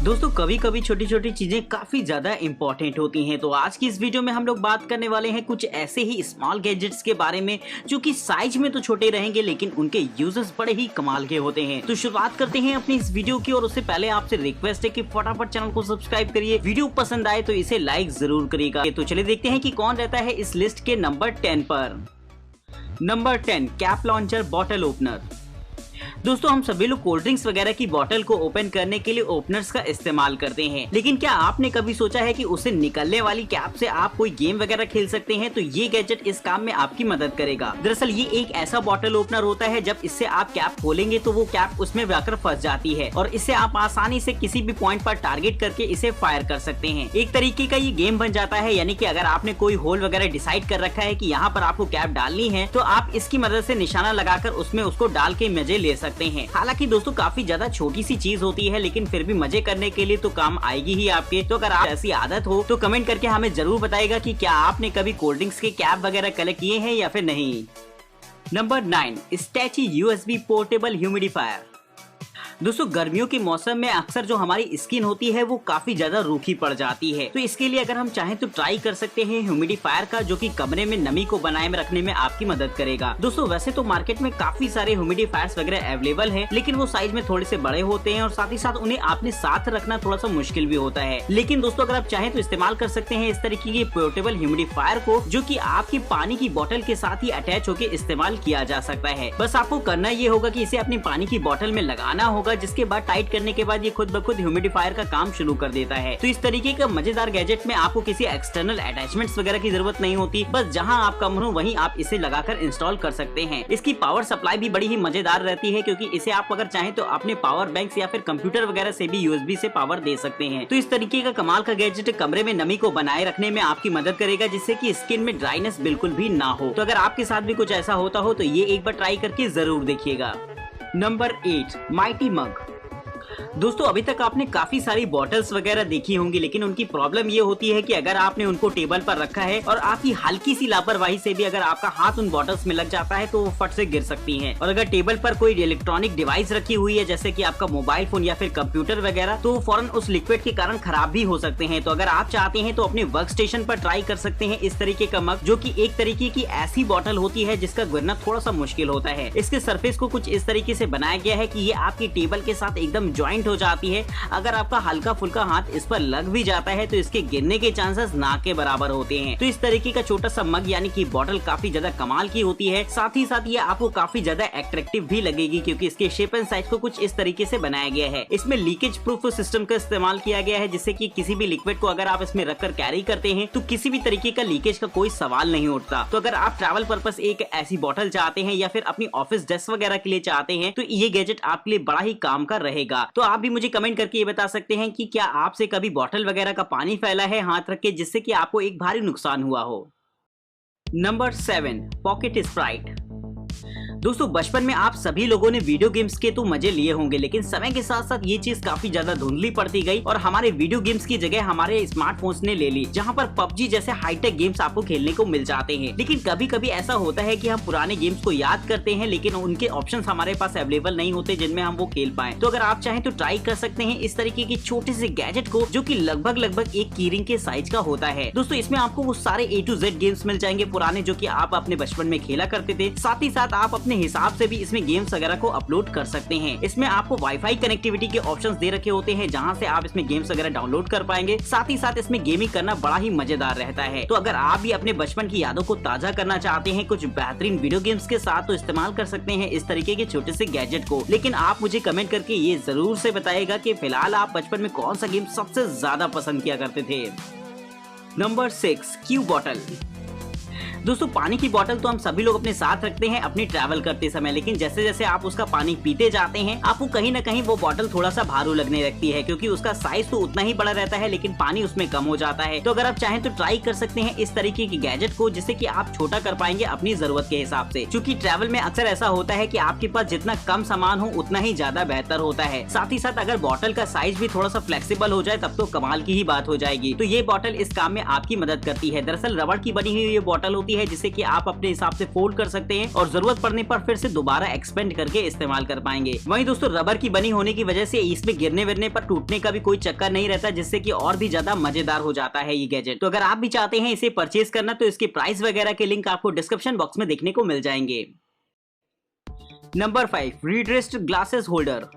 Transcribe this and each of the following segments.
दोस्तों कभी कभी छोटी छोटी चीजें काफी ज्यादा इंपॉर्टेंट होती हैं। तो आज की इस वीडियो में हम लोग बात करने वाले हैं कुछ ऐसे ही स्मॉल गैजेट्स के बारे में जो कि साइज में तो छोटे रहेंगे लेकिन उनके यूजेस बड़े ही कमाल के होते हैं। तो शुरुआत करते हैं अपनी इस वीडियो की और उससे पहले आपसे रिक्वेस्ट है कि फटाफट चैनल को सब्सक्राइब करिए। वीडियो पसंद आए तो इसे लाइक जरूर करिएगा। तो चलिए देखते हैं कि कौन रहता है इस लिस्ट के नंबर 10 पर। Number 10 cap launcher bottle opener. दोस्तों हम सभी लोग कोल्ड ड्रिंक्स वगैरह की बोतल को ओपन करने के लिए ओपनर्स का इस्तेमाल करते हैं, लेकिन क्या आपने कभी सोचा है कि उसे निकलने वाली कैप से आप कोई गेम वगैरह खेल सकते हैं? तो ये गैजेट इस काम में आपकी मदद करेगा। दरअसल ये एक ऐसा बॉटल ओपनर होता है, जब इससे आप कैप खोलेंगे तो वो कैप उसमें जाकर फंस जाती है और इससे आप आसानी से किसी भी पॉइंट पर टारगेट करके इसे फायर कर सकते हैं। एक तरीके का ये गेम बन जाता है, यानी कि अगर आपने कोई होल वगैरह डिसाइड कर रखा है कि यहाँ पर आपको कैप डालनी है तो आप इसकी मदद से निशाना लगाकर उसमें उसको डाल के मजे ले सकते हैं। हालांकि दोस्तों काफी ज्यादा छोटी सी चीज होती है, लेकिन फिर भी मजे करने के लिए तो काम आएगी ही आपके। तो अगर आप ऐसी आदत हो तो कमेंट करके हमें जरूर बताइएगा कि क्या आपने कभी कोल्ड ड्रिंक्स के कैप वगैरह कलेक्ट किए हैं या फिर नहीं। नंबर 9 स्टैची यूएसबी पोर्टेबल ह्यूमिडिफायर। दोस्तों गर्मियों के मौसम में अक्सर जो हमारी स्किन होती है वो काफी ज्यादा रूखी पड़ जाती है, तो इसके लिए अगर हम चाहें तो ट्राई कर सकते हैं ह्यूमिडिफायर का, जो कि कमरे में नमी को बनाए में रखने में आपकी मदद करेगा। दोस्तों वैसे तो मार्केट में काफी सारे ह्यूमिडिफायर्स वगैरह अवेलेबल हैं, लेकिन वो साइज में थोड़े से बड़े होते हैं और साथ ही साथ उन्हें आपने साथ रखना थोड़ा सा मुश्किल भी होता है। लेकिन दोस्तों अगर आप चाहें तो इस्तेमाल कर सकते हैं इस तरीके के पोर्टेबल ह्यूमिडिफायर को, जो की आपकी पानी की बोतल के साथ ही अटैच होकर इस्तेमाल किया जा सकता है। बस आपको करना ये होगा कि इसे अपनी पानी की बोतल में लगाना होगा, जिसके बाद टाइट करने के बाद ये खुद ब खुद ह्यूमिडिफायर का काम शुरू कर देता है। तो इस तरीके का मजेदार गैजेट में आपको किसी एक्सटर्नल अटैचमेंट्स वगैरह की जरूरत नहीं होती, बस जहां आप कम हो वहीं आप इसे लगाकर इंस्टॉल कर सकते हैं। इसकी पावर सप्लाई भी बड़ी ही मजेदार रहती है, क्योंकि इसे आप अगर चाहें तो अपने पावर बैंक या फिर कंप्यूटर वगैरह से भी यूएसबी से पावर दे सकते हैं। तो इस तरीके का कमाल का गैजेट कमरे में नमी को बनाए रखने में आपकी मदद करेगा, जिससे कि स्किन में ड्राइनेस बिल्कुल भी ना हो। तो अगर आपके साथ भी कुछ ऐसा होता हो तो ये एक बार ट्राई करके जरूर देखिएगा। नंबर 8 माइटी मग। दोस्तों अभी तक आपने काफी सारी बॉटल्स वगैरह देखी होंगी, लेकिन उनकी प्रॉब्लम ये होती है कि अगर आपने उनको टेबल पर रखा है और आपकी हल्की सी लापरवाही से भी अगर आपका हाथ उन बॉटल्स में लग जाता है तो वो फट से गिर सकती हैं। और अगर टेबल पर कोई इलेक्ट्रॉनिक डिवाइस रखी हुई है जैसे कि आपका मोबाइल फोन या फिर कंप्यूटर वगैरह, तो फौरन उस लिक्विड के कारण खराब भी हो सकते हैं। तो अगर आप चाहते हैं तो अपने वर्क स्टेशन पर ट्राई कर सकते हैं इस तरीके का मग, जो की एक तरीके की ऐसी बॉटल होती है जिसका गिरना थोड़ा सा मुश्किल होता है। इसके सरफेस को कुछ इस तरीके से बनाया गया है कि ये आपकी टेबल के साथ एकदम ज्वाइंट हो जाती है। अगर आपका हल्का फुल्का हाथ इस पर लग भी जाता है तो इसके गिरने के चांसेस ना के बराबर होते हैं। तो इस तरीके का छोटा सा मग यानी कि बॉटल काफी ज्यादा कमाल की होती है। साथ ही साथ ये आपको काफी ज्यादा अट्रैक्टिव भी लगेगी, क्योंकि इसके शेप एंड साइज को कुछ इस तरीके से बनाया गया है। इसमें लीकेज प्रूफ सिस्टम का इस्तेमाल किया गया है, जिससे कि किसी भी लिक्विड को अगर आप इसमें रखकर कैरी करते हैं तो किसी भी तरीके का लीकेज का कोई सवाल नहीं उठता। तो अगर आप ट्रैवल पर्पस एक ऐसी बॉटल चाहते हैं या फिर अपनी ऑफिस डेस्क वगैरह के लिए चाहते हैं तो ये गैजेट आपके लिए बड़ा ही काम का रहेगा। तो आप भी मुझे कमेंट करके ये बता सकते हैं कि क्या आपसे कभी बॉटल वगैरह का पानी फैला है हाथ रख के, जिससे कि आपको एक भारी नुकसान हुआ हो। Number 7 pocket Sprite. दोस्तों बचपन में आप सभी लोगों ने वीडियो गेम्स के तो मजे लिए होंगे, लेकिन समय के साथ साथ ये चीज काफी ज्यादा धुंधली पड़ती गई और हमारे वीडियो गेम्स की जगह हमारे स्मार्टफोन्स ने ले ली, जहां पर पबजी जैसे हाईटेक गेम्स आपको खेलने को मिल जाते हैं। लेकिन कभी कभी ऐसा होता है कि हम पुराने गेम्स को याद करते हैं, लेकिन उनके ऑप्शंस हमारे पास अवेलेबल नहीं होते जिनमें हम वो खेल पाए। तो अगर आप चाहें तो ट्राई कर सकते हैं इस तरीके के छोटे से गैजेट को, जो की लगभग एक कीरिंग के साइज का होता है। दोस्तों इसमें आपको वो सारे A to Z गेम्स मिल जाएंगे पुराने, जो की आप अपने बचपन में खेला करते थे। साथ ही साथ आप अपने हिसाब से भी इसमें गेम्स वगैरह को अपलोड कर सकते हैं। इसमें आपको वाईफाई कनेक्टिविटी के ऑप्शंस दे रखे होते हैं, जहां से आप इसमें गेम्स वगैरह डाउनलोड कर पाएंगे। साथ ही साथ इसमें गेमिंग करना बड़ा ही मजेदार रहता है। तो अगर आप भी अपने बचपन की यादों को ताजा करना चाहते हैं कुछ बेहतरीन वीडियो गेम्स के साथ, तो इस्तेमाल कर सकते हैं इस तरीके के छोटे से गैजेट को। लेकिन आप मुझे कमेंट करके ये जरूर से बताइएगा कि फिलहाल आप बचपन में कौन सा गेम सबसे ज्यादा पसंद किया करते थे। Number 6 Q bottle. दोस्तों पानी की बोतल तो हम सभी लोग अपने साथ रखते हैं अपनी ट्रैवल करते समय, लेकिन जैसे जैसे आप उसका पानी पीते जाते हैं आपको कहीं ना कहीं वो बोतल थोड़ा सा भारू लगने लगती है, क्योंकि उसका साइज तो उतना ही बड़ा रहता है लेकिन पानी उसमें कम हो जाता है। तो अगर आप चाहें तो ट्राई कर सकते हैं इस तरीके की गैजेट को, जिससे कि आप छोटा कर पाएंगे अपनी जरूरत के हिसाब से। क्योंकि ट्रैवल में अक्सर ऐसा होता है कि आपके पास जितना कम सामान हो उतना ही ज्यादा बेहतर होता है। साथ ही साथ अगर बोतल का साइज भी थोड़ा सा फ्लेक्सिबल हो जाए तब तो कमाल की ही बात हो जाएगी। तो ये बोतल इस काम में आपकी मदद करती है। दरअसल रबड़ की बनी हुई ये बोतल होती है, जिसे कि आप अपने हिसाब से फोल्ड कर सकते हैं और जरूरत पड़ने पर फिर से दोबारा एक्सपेंड करके इस्तेमाल कर पाएंगे। वहीं दोस्तों रबर की बनी होने की वजह से इसमें गिरने विरने पर टूटने का भी कोई चक्कर नहीं रहता, जिससे कि और भी ज्यादा मजेदार हो जाता है ये गैजेट। तो अगर आप भी चाहते हैं इसे परचेज करना तो इसके प्राइस वगैरह के लिंक आपको डिस्क्रिप्शन बॉक्स में देखने को मिल जाएंगे। Number 5, redressed glasses holder.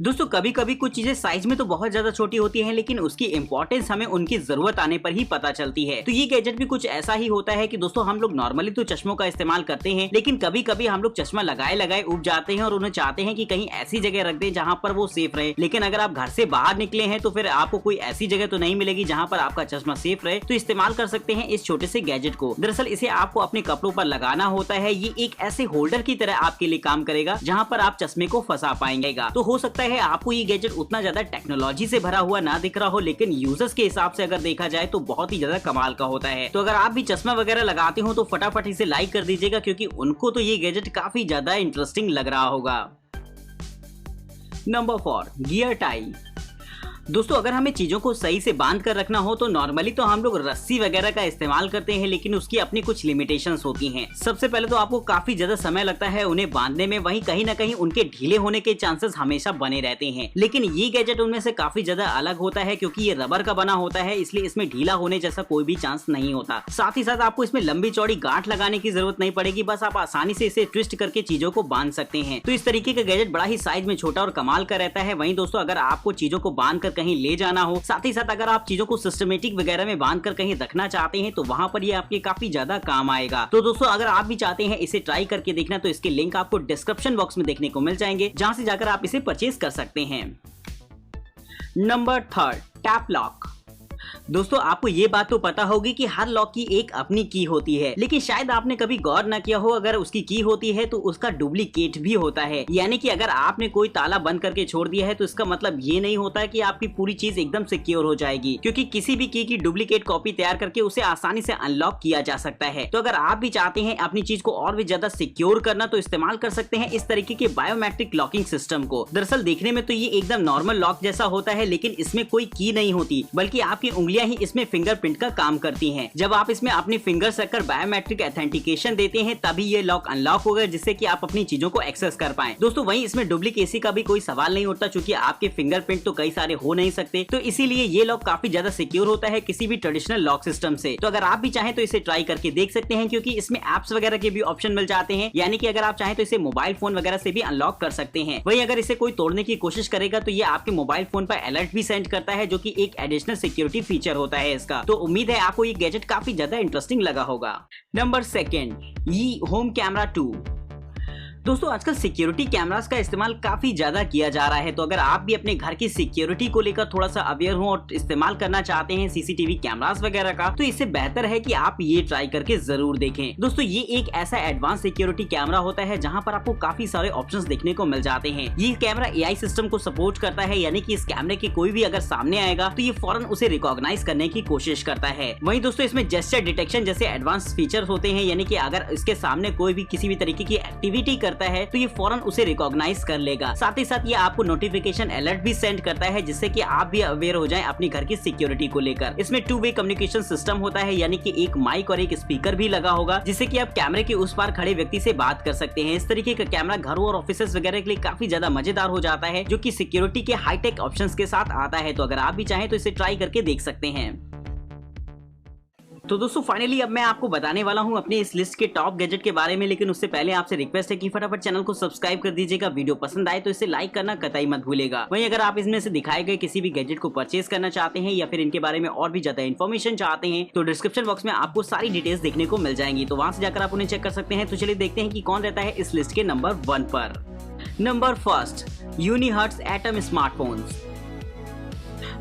दोस्तों कभी कभी कुछ चीजें साइज में तो बहुत ज्यादा छोटी होती हैं, लेकिन उसकी इंपॉर्टेंस हमें उनकी जरूरत आने पर ही पता चलती है। तो ये गैजेट भी कुछ ऐसा ही होता है कि दोस्तों हम लोग नॉर्मली तो चश्मों का इस्तेमाल करते हैं, लेकिन कभी कभी हम लोग चश्मा लगाए लगाए उब जाते हैं और उन्हें चाहते हैं कि कहीं ऐसी जगह रख दें जहां पर वो सेफ रहे। लेकिन अगर आप घर से बाहर निकले हैं तो फिर आपको कोई ऐसी जगह तो नहीं मिलेगी जहां पर आपका चश्मा सेफ रहे, तो इस्तेमाल कर सकते हैं इस छोटे से गैजेट को। दरअसल इसे आपको अपने कपड़ों पर लगाना होता है। ये एक ऐसे होल्डर की तरह आपके लिए काम करेगा जहां पर आप चश्मे को फंसा पाएंगे। तो हो सकता है आपको ये गैजेट उतना ज्यादा टेक्नोलॉजी से भरा हुआ ना दिख रहा हो, लेकिन यूजर्स के हिसाब से अगर देखा जाए तो बहुत ही ज्यादा कमाल का होता है। तो अगर आप भी चश्मा वगैरह लगाते हो तो फटाफट इसे लाइक कर दीजिएगा, क्योंकि उनको तो ये गैजेट काफी ज्यादा इंटरेस्टिंग लग रहा होगा। Number 4, gear tie. दोस्तों अगर हमें चीजों को सही से बांध कर रखना हो तो नॉर्मली तो हम लोग रस्सी वगैरह का इस्तेमाल करते हैं, लेकिन उसकी अपनी कुछ लिमिटेशंस होती हैं। सबसे पहले तो आपको काफी ज्यादा समय लगता है उन्हें बांधने में, वहीं कहीं ना कहीं उनके ढीले होने के चांसेस हमेशा बने रहते हैं। लेकिन ये गैजेट उनमें से काफी ज्यादा अलग होता है, क्योंकि ये रबर का बना होता है, इसलिए इसमें ढीला होने जैसा कोई भी चांस नहीं होता। साथ ही साथ आपको इसमें लंबी चौड़ी गांठ लगाने की जरूरत नहीं पड़ेगी, बस आप आसानी से इसे ट्विस्ट करके चीजों को बांध सकते हैं। तो इस तरीके का गैजेट बड़ा ही साइज में छोटा और कमाल का रहता है। वहीं दोस्तों अगर आपको चीजों को बांध कर कहीं ले जाना हो, साथ ही साथ अगर आप चीजों को सिस्टमेटिक वगैरह में बांध कर कहीं रखना चाहते हैं तो वहां पर ये आपके काफी ज्यादा काम आएगा। तो दोस्तों अगर आप भी चाहते हैं इसे ट्राई करके देखना तो इसके लिंक आपको डिस्क्रिप्शन बॉक्स में देखने को मिल जाएंगे, जहां से जाकर आप इसे परचेज कर सकते हैं। Number 3, tap lock. दोस्तों आपको ये बात तो पता होगी कि हर लॉक की एक अपनी की होती है, लेकिन शायद आपने कभी गौर न किया हो, अगर उसकी की होती है तो उसका डुप्लीकेट भी होता है। यानी कि अगर आपने कोई ताला बंद करके छोड़ दिया है तो इसका मतलब ये नहीं होता कि आपकी पूरी चीज एकदम सिक्योर हो जाएगी, क्योंकि किसी भी की डुप्लीकेट कॉपी तैयार करके उसे आसानी से अनलॉक किया जा सकता है। तो अगर आप भी चाहते हैं अपनी चीज को और भी ज्यादा सिक्योर करना तो इस्तेमाल कर सकते हैं इस तरीके के बायोमेट्रिक लॉकिंग सिस्टम को। दरअसल देखने में तो ये एकदम नॉर्मल लॉक जैसा होता है, लेकिन इसमें कोई की नहीं होती, बल्कि आपकी उंगलियां ही इसमें फिंगरप्रिंट का काम करती हैं। जब आप इसमें अपनी फिंगर्स रखकर बायोमेट्रिक ऑथेंटिकेशन देते हैं तभी ये लॉक अनलॉक होगा, जिससे कि आप अपनी चीजों को एक्सेस कर पाएं। दोस्तों वहीं इसमें डुप्लीकेसी का भी कोई सवाल नहीं उठता, क्योंकि आपके फिंगरप्रिंट तो कई सारे हो नहीं सकते, तो इसीलिए ये लॉक काफी ज्यादा सिक्योर होता है किसी भी ट्रेडिशनल लॉक सिस्टम से। तो अगर आप भी चाहें तो इसे ट्राई करके देख सकते हैं, क्योंकि इसमें एप्स वगैरह के भी ऑप्शन मिल जाते हैं। यानी कि अगर आप चाहें तो इसे मोबाइल फोन वगैरह से भी अनलॉक कर सकते हैं। वहीं अगर इसे कोई तोड़ने की कोशिश करेगा तो ये आपके मोबाइल फोन पर अलर्ट भी सेंड करता है, जो कि एक एडिशनल सिक्योरिटी फीचर होता है इसका। तो उम्मीद है आपको ये गैजेट काफी ज्यादा इंटरेस्टिंग लगा होगा। नंबर 2, ये होम कैमरा 2। दोस्तों आजकल सिक्योरिटी कैमरास का इस्तेमाल काफी ज्यादा किया जा रहा है, तो अगर आप भी अपने घर की सिक्योरिटी को लेकर थोड़ा सा अवेयर हो और इस्तेमाल करना चाहते हैं सीसीटीवी कैमरास वगैरह का, तो इससे बेहतर है कि आप ये ट्राई करके जरूर देखें। दोस्तों ये एक ऐसा एडवांस सिक्योरिटी कैमरा होता है जहां पर आपको काफी सारे ऑप्शंस देखने को मिल जाते हैं। ये कैमरा एआई सिस्टम को सपोर्ट करता है, यानी कि इस कैमरे के कोई भी अगर सामने आएगा तो ये फौरन उसे रिकॉग्नाइज करने की कोशिश करता है। वहीं दोस्तों इसमें जेस्चर डिटेक्शन जैसे एडवांस फीचर होते हैं, यानी कि अगर इसके सामने कोई भी किसी भी तरीके की एक्टिविटी करता है तो ये फौरन उसे रिकॉग्नाइज कर लेगा। साथ ही साथ ये आपको नोटिफिकेशन अलर्ट भी सेंड करता है, जिससे कि आप भी अवेयर हो जाएं अपनी घर की सिक्योरिटी को लेकर। इसमें 2 वे कम्युनिकेशन सिस्टम होता है, यानी कि एक माइक और एक स्पीकर भी लगा होगा, जिससे कि आप कैमरे के उस पार खड़े व्यक्ति से बात कर सकते हैं। इस तरीके का कैमरा घरों और ऑफिसेस वगैरह के लिए काफी ज्यादा मजेदार हो जाता है, जो कि सिक्योरिटी के हाईटेक ऑप्शंस के साथ आता है। तो अगर आप भी चाहें तो इसे ट्राई करके देख सकते हैं। तो दोस्तों फाइनली अब मैं आपको बताने वाला हूं अपने इस लिस्ट के टॉप गैजेट के बारे में, लेकिन उससे पहले आपसे रिक्वेस्ट है कि फटाफट चैनल को सब्सक्राइब कर दीजिएगा। वीडियो पसंद आए तो इसे लाइक करना कतई मत भूलेगा। वहीं अगर आप इसमें से दिखाए गए किसी भी गैजेट को परचेज करना चाहते हैं या फिर इनके बारे में और भी ज्यादा इन्फॉर्मेशन चाहते हैं तो डिस्क्रिप्शन बॉक्स में आपको सारी डिटेल्स देखने को मिल जाएंगी, तो वहां से जाकर आप उन्हें चेक कर सकते हैं। तो चलिए देखते हैं कि कौन रहता है इस लिस्ट के नंबर 1 पर। Number 1, Unihertz Atom smartphones.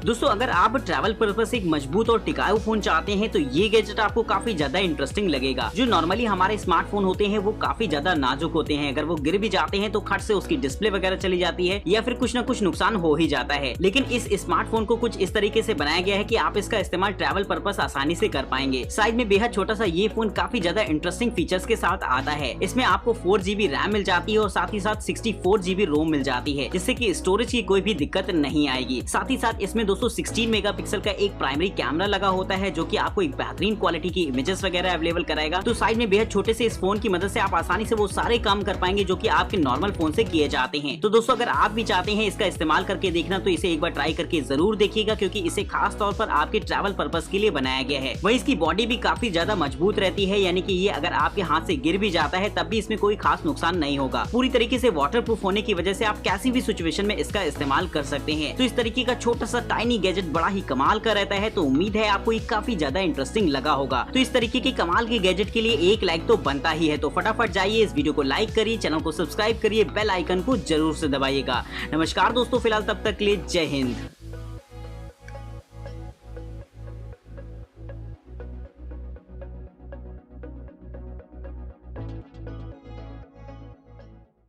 दोस्तों अगर आप ट्रैवल पर्पस से एक मजबूत और टिकाऊ फोन चाहते हैं तो ये गैजेट आपको काफी ज्यादा इंटरेस्टिंग लगेगा। जो नॉर्मली हमारे स्मार्टफोन होते हैं वो काफी ज्यादा नाजुक होते हैं, अगर वो गिर भी जाते हैं तो खट से उसकी डिस्प्ले वगैरह चली जाती है या फिर कुछ न कुछ नुकसान हो ही जाता है। लेकिन इस स्मार्टफोन को कुछ इस तरीके से बनाया गया है कि आप इसका इस्तेमाल ट्रैवल पर्पस आसानी से कर पाएंगे। साइज में बेहद छोटा सा ये फोन काफी ज्यादा इंटरेस्टिंग फीचर्स के साथ आता है। इसमें आपको 4 GB रैम मिल जाती है और साथ ही साथ 64 GB रोम मिल जाती है, जिससे कि स्टोरेज की कोई भी दिक्कत नहीं आएगी। साथ ही साथ इसमें दोस्तों 16 मेगापिक्सल का एक प्राइमरी कैमरा लगा होता है जो कि आपको एक बेहतरीन क्वालिटी की इमेजेस वगैरह अवेलेबल कराएगा। तो साइज में बेहद छोटे से इस फोन की मदद से आप आसानी से वो सारे काम कर पाएंगे जो कि आपके नॉर्मल फोन से किए जाते हैं। तो दोस्तों अगर आप भी चाहते हैं इसका इस्तेमाल करके देखना तो इसे एक बार ट्राई करके जरूर देखिएगा, क्योंकि इसे खास तौर पर आपके ट्रैवल पर्पस के लिए बनाया गया है। वहीं इसकी बॉडी भी काफी ज्यादा मजबूत रहती है, यानी कि ये अगर आपके हाथ से गिर भी जाता है तब भी इसमें कोई खास नुकसान नहीं होगा। पूरी तरीके से वाटरप्रूफ होने की वजह से आप कैसी भी सिचुएशन में इसका इस्तेमाल कर सकते हैं। तो इस तरीके का छोटा सा टाइनी गैजेट बड़ा ही कमाल का रहता है, तो उम्मीद है आपको ये काफी ज्यादा इंटरेस्टिंग लगा होगा। तो इस तरीके के कमाल के गैजेट के लिए एक लाइक तो बनता ही है, तो फटाफट जाइए इस वीडियो को लाइक करिए, चैनल को सब्सक्राइब करिए, बेल आइकन को जरूर से दबाइएगा। नमस्कार दोस्तों, फिलहाल तब तक के लिए जय हिंद।